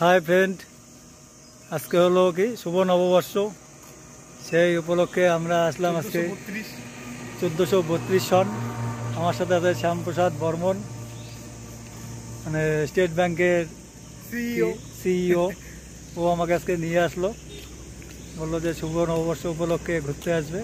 Hi friend, আজকে হলো কি শুভ নববর্ষ। সেই উপলক্ষে আমরা আসলাম আজকে 1432 সন। আমার সাথে আছে শ্যামপ্রসাদ বর্মন, মানে স্টেট ব্যাংকের সিইও। ও আমাকে আজকে নিয়ে আসলো, বললো যে শুভ নববর্ষ উপলক্ষে ঘুরতে আসবে।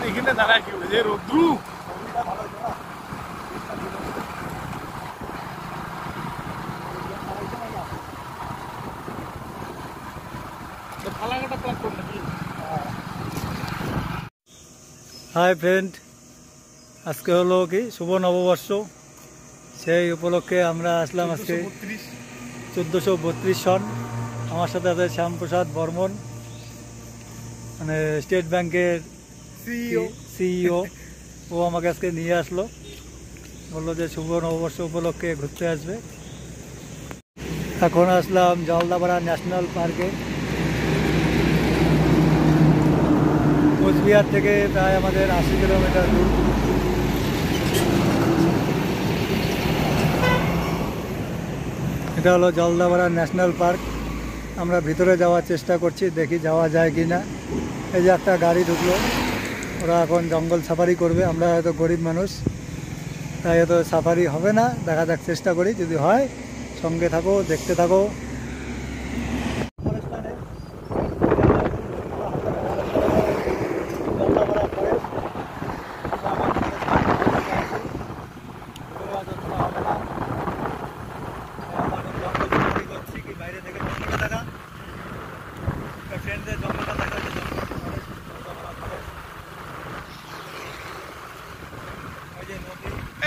এখানে দাঁড়ায় কি যে রোদ্রু হাই ফ্রেন্ড, আজকে হলো কি শুভ নববর্ষ। সেই উপলক্ষে আমরা আসলাম আজকে 1432 সন। আমার সাথে আছে শ্যামপ্রসাদ বর্মন, মানে স্টেট ব্যাংকের সিইও। ও আমাকে আজকে নিয়ে আসলো, বললো যে শুভ নববর্ষ উপলক্ষে ঘুরতে আসবে। এখন আসলাম জলদাপাড়া ন্যাশনাল পার্কে। কোচবিহার থেকে প্রায় আমাদের 80 কিলোমিটার দূর। এটা হলো জলদাপাড়া ন্যাশনাল পার্ক। আমরা ভিতরে যাওয়ার চেষ্টা করছি, দেখি যাওয়া যায় কি না। এই যে একটা গাড়ি ঢুকলো, ওরা এখন জঙ্গল সাফারি করবে। আমরা হয়তো গরিব মানুষ, তাই হয়তো সাফারি হবে না, দেখা যাক, চেষ্টা করি। যদি হয় সঙ্গে থাকো, দেখতে থাকো।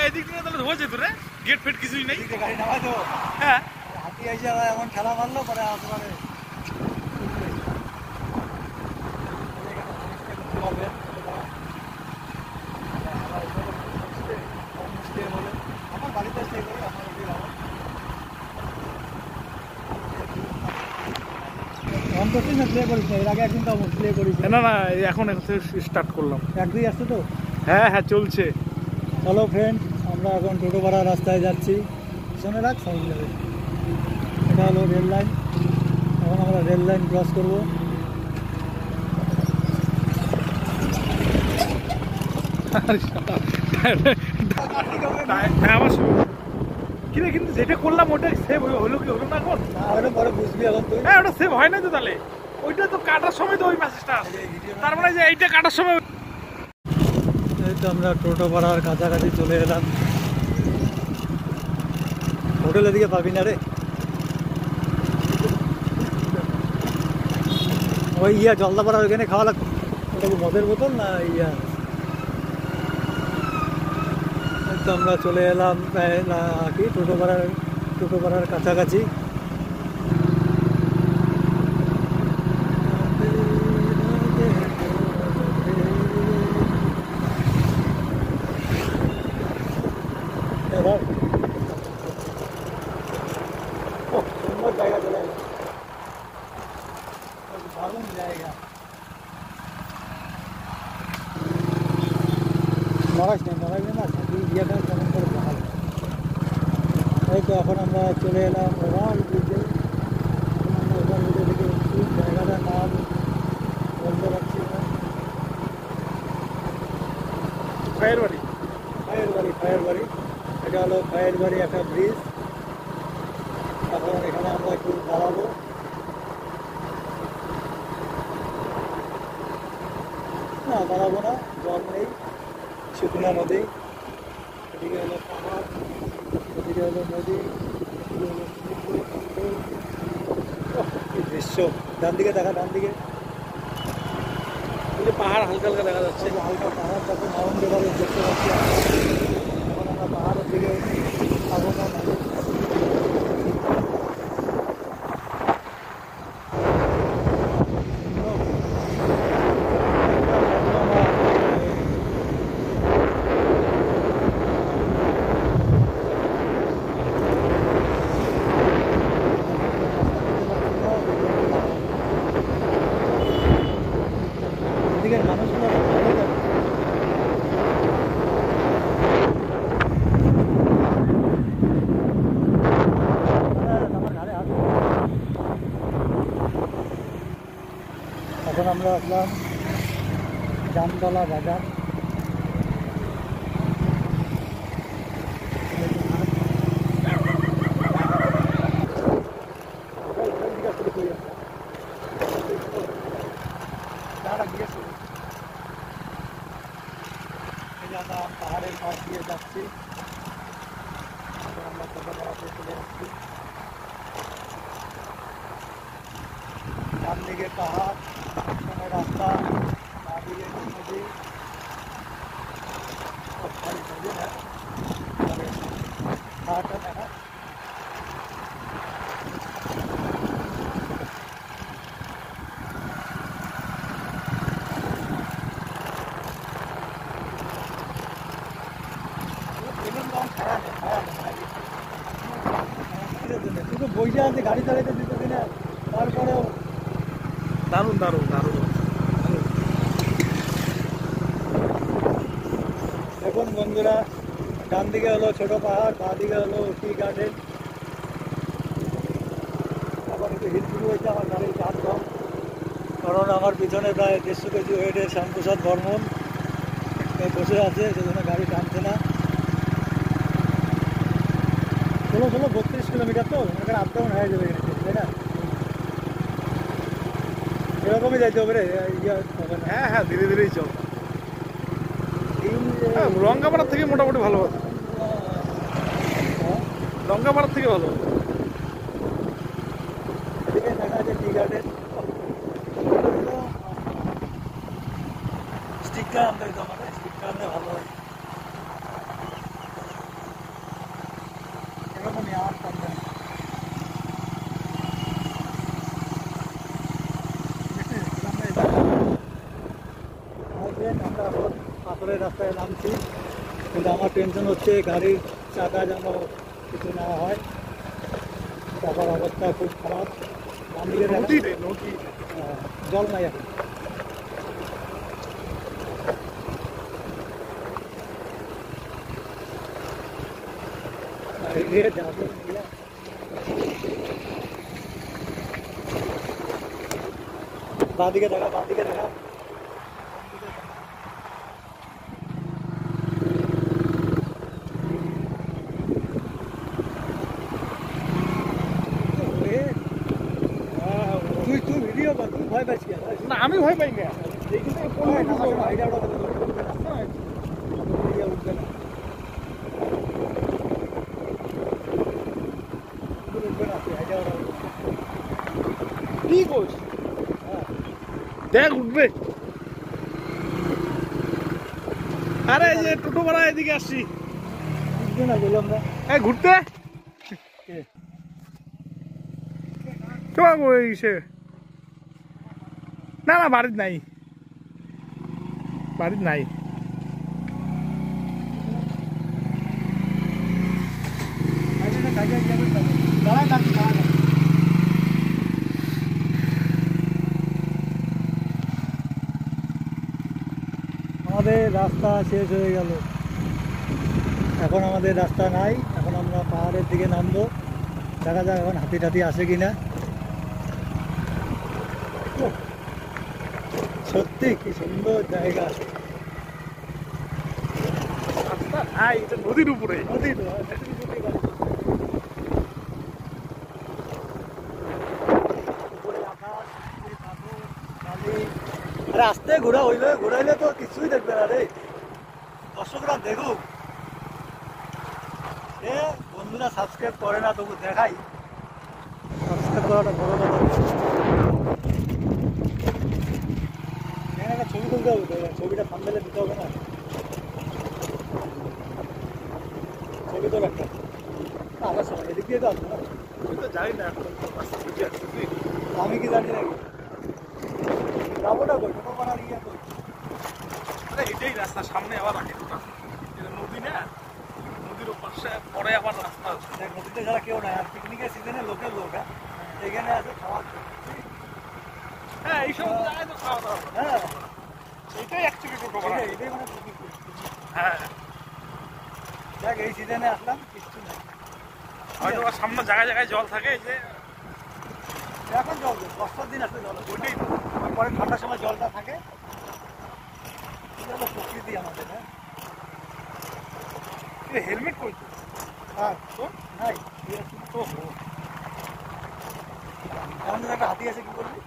এদিক থেকে তাহলে হয়ে যেত রে, গেট ফেট কিছুই নেই। গাড়ি নামাই তো, হ্যাঁ হাতি এসে এমন খেলা মারলো পরে আসলে আমার বাড়িতে স্টে করি, আমার অন করছিস না? প্লে করিস না? এর আগে একদিন তো প্লে করিস না না, এখন স্টার্ট করলাম। একদিন আসছে তো। হ্যাঁ হ্যাঁ চলছে। হ্যালো ফ্রেন্ড, আমরা এখন টোটোপাড়া রাস্তায় যাচ্ছি। পিছনে রাখ, সাউন্ড যাবে। এটা হলো রেল লাইন। এখন আমরা রেল লাইন ক্রস করবো। কিরে, কিন্তু যেটা করলাম ওটা সেভ হলো কি হলো না এখন? ওটা পরে বুঝবি এখন তুই। হ্যাঁ ওটা সেভ হয় না তো, তাহলে ওইটা তো কাটার সময় তো ওই মেসেজটা আসে। তার মানে যে এইটা কাটার সময়। এই তো আমরা টোটোপাড়ার কাছাকাছি চলে এলাম। হোটেলের দিকে পাবি না রে, ওই জলদাপাড়া ওইখানে খাওয়া লাগতো। ওটা কি মদের বোতল না তো আমরা চলে এলাম কি টোটোপাড়ার কাছাকাছি। সুন্দর জায়গা চলে এলাম, দারুণ জায়গা। নড়াইস না না ঝাঁকি ইয়েটা কেমন করে ভালো। এই তো এখন আমরা চলে এলাম ওভার ব্রিজে। আমরা ওভার ব্রিজে থেকে উঠছি, জায়গাটার নাম বলতে পারছি না। ভাইয়ের বাড়ি। ফায়ার বাড়ি এটা হলো ফায়ার বাড়ি একটা ব্রিজ। এখন এখানে আমরা একটু দাঁড়াবো। না দাঁড়াবো না, জল নেই, শুকনো নদী। এদিকে হলো পাহাড়, এদিকে হলো নদী, এদিকে হলো সমুদ্র। ওহ, কি দৃশ্য! ডান দিকে দেখা, ডান দিকে ওই যে পাহাড় হালকা হালকা দেখা যাচ্ছে। এই যে হালকা পাহাড়, তারপর মাউন্ট এভারেস্ট দেখতে পাচ্ছি আমরা। এখন আমরা পাহাড়ের দিকে যাবো না, এদিকের মানুষগুলো ভালো লাগে। এখন আমরা আসলাম জামতলা বাজার। আমরা পাহাড়ের পাশ দিয়ে যাচ্ছি। আমরা ছোটবেলাতে চলে যাচ্ছি। ডান দিকে পাহাড়, মাঝখানে রাস্তা, বাঁ দিকে নদী। পাহাড়টা দেখা শুধু বইটা আছে, গাড়ি চালাইতে দিতেছি না, তারপরেও দারুণ দারুণ দারুণ। দেখুন বন্ধুরা, ডান দিকে হলো ছোট পাহাড়, বাঁ দিকে হলো টি গার্ডেন। আবার একটু হিল শুরু হয়েছে, আমার গাড়ির চাপ কম, কারণ আমার পিছনে প্রায় 150 কেজি ওয়েটের শ্যামপ্রসাদ বর্মন বসে আছে, সেজন্য গাড়ি টানছে না। 32 কিলোমিটার তো এখানে আপ ডাউন হয়ে যাবে, তাই না? এরকমই যাইতে হবে রে, ইয়ে হবে না। হ্যাঁ হ্যাঁ, ধীরে ধীরেই চল। রঙ্গাপাড়ার থেকে মোটামুটি ভালো হতো। রঙ্গাপাড়ার থেকে ভালো হতো। এদিকে দেখা যায় টি গার্ডেন। স্টিকার আনতে হইতো আমাদের, স্টিকার আনলে ভালো হয়। এরকমই আর পারবে না। আমরা এখন পাথরের রাস্তায় নামছি, কিন্তু আমার টেনশন হচ্ছে গাড়ির চাকা যেন কিছু না হয়। চাকার অবস্থা খুব খারাপ। ডান দিকে দেখা- নদী রে, নদী। জল নাই এখন। বাঁদিকে দেখা, বাঁদিকে দেখা। তুই ভিডিও কর, তুই ভয় পাচ্ছি না, আমি ভয় পাই না। আইডিয়া উঠবে না। কি কোচ? দেখ উঠবে। আরে এই যে টোটো ভাড়া এদিকে আসছি। উঠবে না বললাম না। এই ঘুরতে চল ওই সে। না না, বাড়ির নাই, বাড়ির নাই। আমাদের রাস্তা শেষ হয়ে গেল। এখন আমাদের রাস্তা নাই, এখন আমরা পাহাড়ের দিকে নামবো। দেখা যাক এখন হাতি টাতি আসে কিনা। সত্যি কি সুন্দর জায়গা। হ্যাঁ, এটা নদীর উপরে। নদী তো, নদীর উপরে গাড়ি চলছে। উপরে আকাশ, নিচে পাথর, বালি। আরে আস্তে ঘোরাইলে তো কিছুই দেখবে না রে। দর্শকরা দেখুক। এ বন্ধুরা সাবস্ক্রাইব করে না, তবু দেখাই। সাবস্ক্রাইব করাটা বড় কথা। এখানে একটা ছবি তুলতে হবে তো, ছবিটা থাম্বনেলে দিতে হবে না? ছবি তো একটা আমার সময় এদিক দিয়ে তো আসবে না। আমি তো জানি না এখন বুঝে আসতেছি। আমি কি জানি নাকি? যাবো না কই, টোটো পাড়ার ইয়ে কই? আরে এটাই রাস্তা, সামনে আবার আগে টোটা। এটা নদী না, নদীর পাশে পরে আবার রাস্তা আছে। দেখ, নদীতে ছাড়া কেউ নাই। আর পিকনিকের সিজনে লোকের লোক, হ্যাঁ এখানে আছে খাওয়ার জন্য। হ্যাঁ, এই সব জায়গায় তো খাওয়া দাওয়া। হ্যাঁ এটাই অ্যাকচুয়ালি টোটো ভাড়া। এটাই মানে পিকনিক। হ্যাঁ, দেখ এই সিজনে আসলাম, কিচ্ছু নাই। হয়তো বা সামনে জায়গায় জায়গায় জল থাকে, এই যে এখন জল দেয়, বর্ষার দিন আসলে জল ওইটাই তো। পরে ঠান্ডার সময় জলটা থাকে। এটা হলো প্রকৃতি আমাদের। হ্যাঁ হেলমেট কই তো? আর তো নাই তো আমাদের একটা হাতি আছে, কি করবি?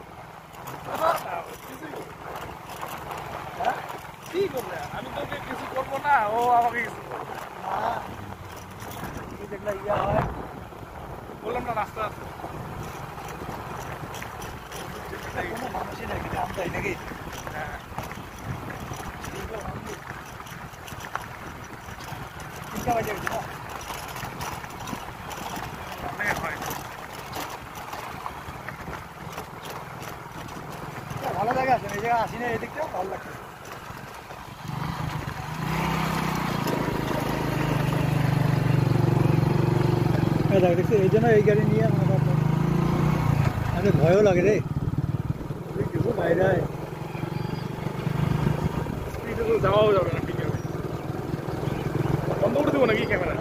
হ্যাঁ কি করবে? আমি তো ওকে কিছু করবো না, ও আমাকে কিছু করবে। না, কি দেখলে ইয়া হয়। বললাম না রাস্তা আছে। কোনো মানুষই নাই, কিন্তু আমরাই নাকি? হ্যাঁ, তিনটা বাজে গেছে না? অনেক হয়। ভালো জায়গা আছে, এই জায়গায় আসি না, এদিকটাও ভালো লাগছে। দেখ দেখছি, এই জন্য এই গাড়ি নিয়ে আমাদের ভয়ও লাগে রে, কিছু বাইরে। স্পিডে তো যাওয়াও যাবে না, ঠিক আছে। বন্ধ করে দেবো নাকি ক্যামেরা?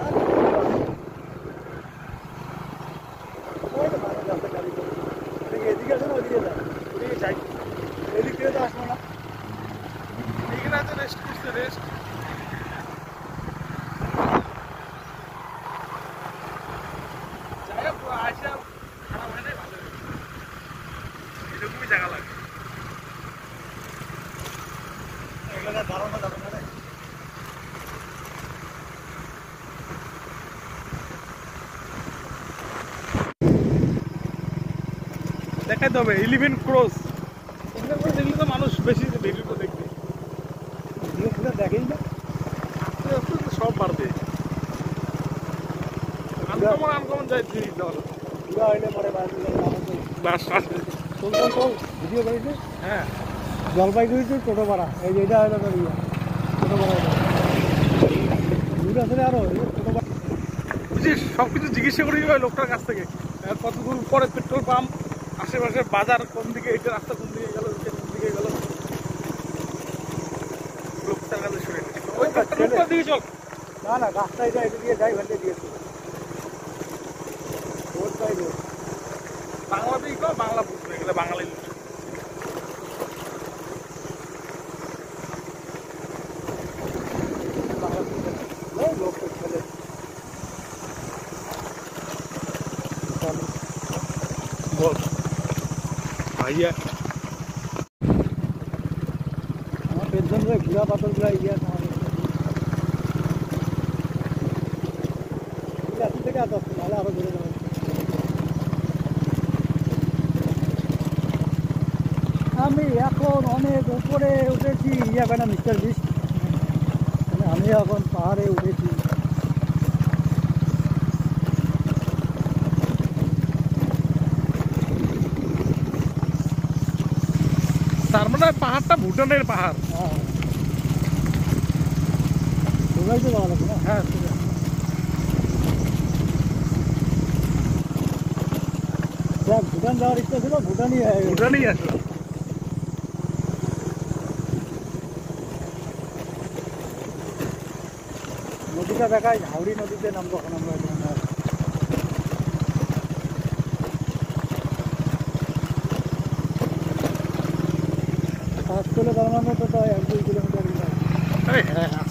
এদিকে আছে না ওদিকে যায়? ওদিকে যাই। এদিক থেকে তো আসবো না। এখানে আছে রেস্ট করতে, রেস্ট। জায়গা পুরো আসা খারাপ হয় নাই, ভালো হয়েছে। এরকমই জায়গা লাগে। এগুলো দাঁড়ানো যাবে না রে। দেখাইতে হবে 11 ক্রস। এখানে করে দেখলে তো মানুষ বেশি ভিডিও তো দেখবে। ভিডিও ফুটে দেখেই না। আস্তে আস্তে তো সব বাড়বে। আনকমন আনকমন যায় জিনিস দেওয়া পুরো হইলে পরে বাইরে বাস আসবে। চল চল চল, ভিডিও করিস। হ্যাঁ, জলপাইগুড়ি টু টোটো পাড়া, এই যে এটা হলো তোর ইয়ে টোটো পাড়া। দূর আছে রে আরো, টোটো পাড়া। বুঝিস সব কিছু জিজ্ঞাসা করি ওই লোকটার কাছ থেকে। কত দূর পরে পেট্রোল পাম্প, আশেপাশে বাজার কোন দিকে, এটা রাস্তা কোন দিকে গেল, কোন দিকে গেল, লোকটার কাছে শুনে নিই। ওই লোকটার দিকে চল। না না, রাস্তায় যায়, এটা দিয়ে যাই, ভেন্টে দিয়েছি রোড বাই রোড। বাংলা দিকে তো বাংলা বুঝবে, গেলে বাঙালি লোক ছেলে বল ভাইয়া। আমার পেনশন রে ঘুরা পাথরগুলা ইয়ে থেকে আসতে নাহলে আরো ঘুরে যাবে। আমি এখন অনেক উপরে উঠেছি, ইয়ে না মিস্টার বিস্ট। আমি এখন পাহাড়ে উঠেছি। তার মানে পাহাড়টা ভুটানের পাহাড়। হ্যাঁ তোমরাই তো ভালো লাগবে না। হ্যাঁ, দেখ ভুটান যাওয়ার ইচ্ছা ছিল, ভুটানই হয়ে গেল। ভুটানই আসলো। নদীটা দেখায়, হাওড়ি নদীতে নামবো এখন আমরা। কাজ করলে তার মানে তো 1-2 কিলোমিটার। হ্যাঁ হ্যাঁ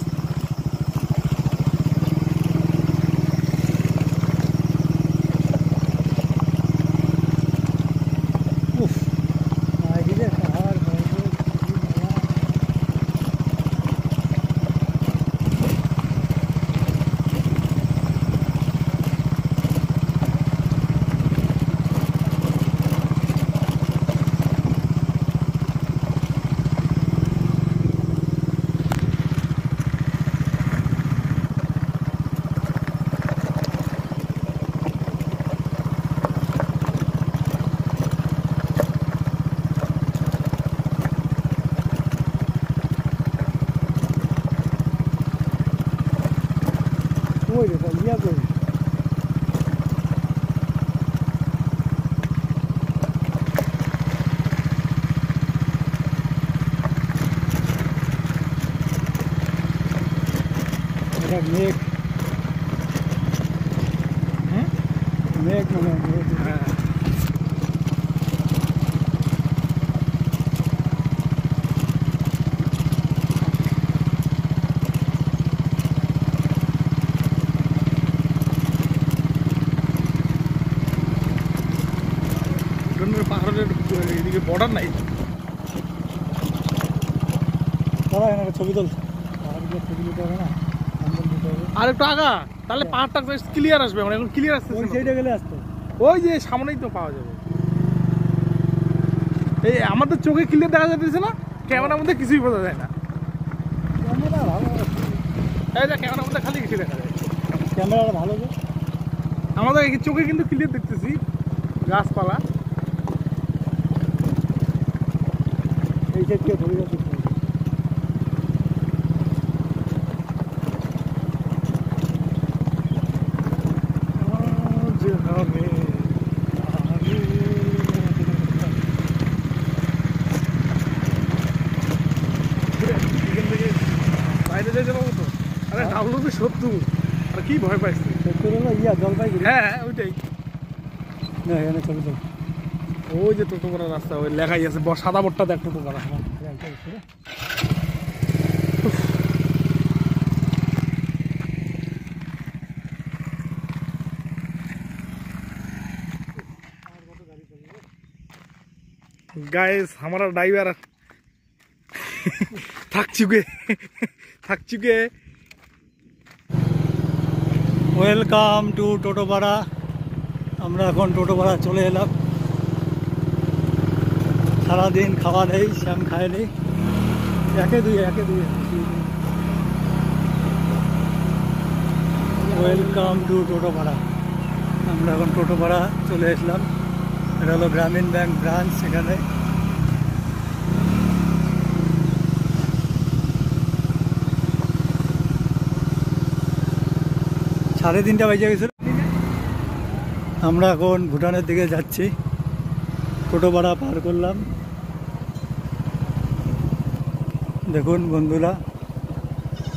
মেঘ মেঘ মনে হয়। হ্যাঁ পাহাড়ের এদিকে বর্ডার নাই। দাদা এখানে ছবি তুলছে, ছবি নিতে হবে না, আর একটু আগা, তাহলে পাহাড়টা ক্লিয়ার আসবে। মানে এখন ক্লিয়ার আসছে, ওই সাইডে গেলে আসতো। ওই যে সামনেই তো পাওয়া যাবে। এই আমাদের চোখে ক্লিয়ার দেখা যাচ্ছে না, ক্যামেরার মধ্যে কিছুই বোঝা যায় না। ক্যামেরা ভালো, এই যে ক্যামেরার মধ্যে খালি কিছু দেখা যায়। ক্যামেরা ভালো যে আমাদের চোখে কিন্তু ক্লিয়ার দেখতেছি গাছপালা। এই সাইডকে ধরে যাচ্ছে। বাইরে যাই যাবো তো। আরে ডাবলু তো 70, আর কি ভয় পাইছি। 70 হলো জলপাইগুড়ি। হ্যাঁ ওইটাই। না এখানে ছবি তুল। ওই যে টোটোপাড়া রাস্তা, ওই লেখাই আছে সাদা বট্টা দেখ টোটোপাড়া। गाइस हमारा ड्राइवर थक चुके। Welcome to Totopara. আমরা এখন টোটোপাড়া চলে এলাম। সারাদিন খাওয়া নেই, শ্যাম খায়নি, একে দুই। Welcome to Totopara. আমরা এখন টোটোপাড়া চলে এসলাম। এটা হলো গ্রামীণ ব্যাংক ব্রাঞ্চ। এখানে সাড়ে 3টা বেজে গেছিল। আমরা এখন ভুটানের দিকে যাচ্ছি। টোটোপাড়া পার করলাম। দেখুন বন্ধুরা,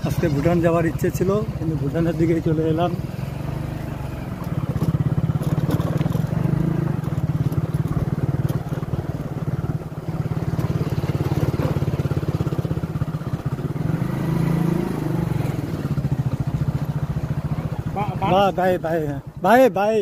আজকে ভুটান যাওয়ার ইচ্ছে ছিল, কিন্তু ভুটানের দিকেই চলে এলাম। Bye bye bye bye bye.